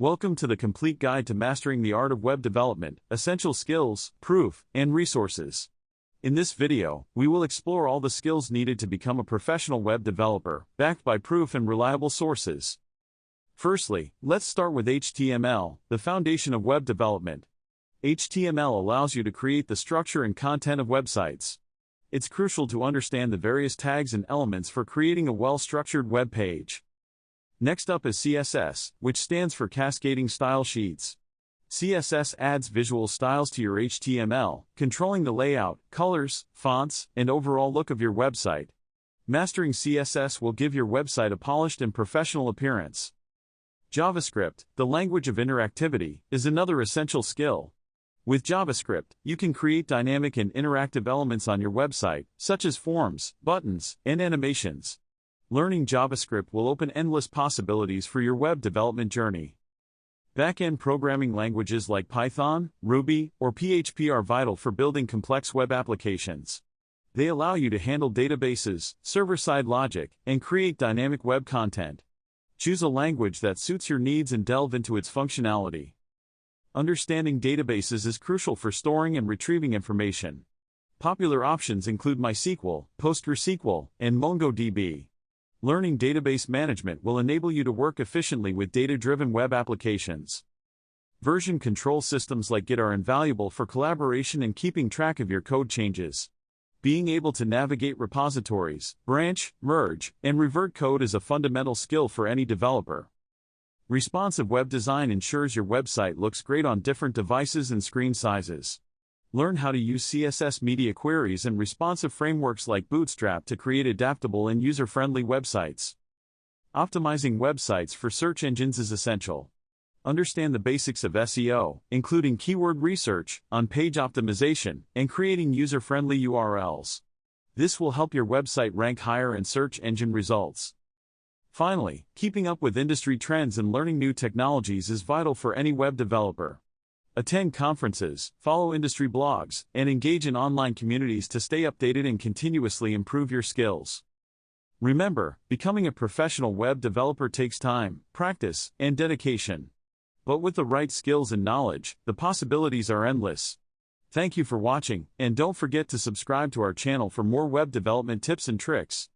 Welcome to the complete guide to mastering the art of web development, essential skills, proof, and resources. In this video, we will explore all the skills needed to become a professional web developer, backed by proof and reliable sources. Firstly, let's start with HTML, the foundation of web development. HTML allows you to create the structure and content of websites. It's crucial to understand the various tags and elements for creating a well-structured web page. Next up is CSS, which stands for Cascading Style Sheets. CSS adds visual styles to your HTML, controlling the layout, colors, fonts, and overall look of your website. Mastering CSS will give your website a polished and professional appearance. JavaScript, the language of interactivity, is another essential skill. With JavaScript, you can create dynamic and interactive elements on your website, such as forms, buttons, and animations. Learning JavaScript will open endless possibilities for your web development journey. Back-end programming languages like Python, Ruby, or PHP are vital for building complex web applications. They allow you to handle databases, server-side logic, and create dynamic web content. Choose a language that suits your needs and delve into its functionality. Understanding databases is crucial for storing and retrieving information. Popular options include MySQL, PostgreSQL, and MongoDB. Learning database management will enable you to work efficiently with data-driven web applications. Version control systems like Git are invaluable for collaboration and keeping track of your code changes. Being able to navigate repositories, branch, merge, and revert code is a fundamental skill for any developer. Responsive web design ensures your website looks great on different devices and screen sizes. Learn how to use CSS media queries and responsive frameworks like Bootstrap to create adaptable and user-friendly websites. Optimizing websites for search engines is essential. Understand the basics of SEO, including keyword research, on-page optimization, and creating user-friendly URLs. This will help your website rank higher in search engine results. Finally, keeping up with industry trends and learning new technologies is vital for any web developer. Attend conferences, follow industry blogs, and engage in online communities to stay updated and continuously improve your skills. Remember, becoming a professional web developer takes time, practice, and dedication. But with the right skills and knowledge, the possibilities are endless. Thank you for watching, and don't forget to subscribe to our channel for more web development tips and tricks.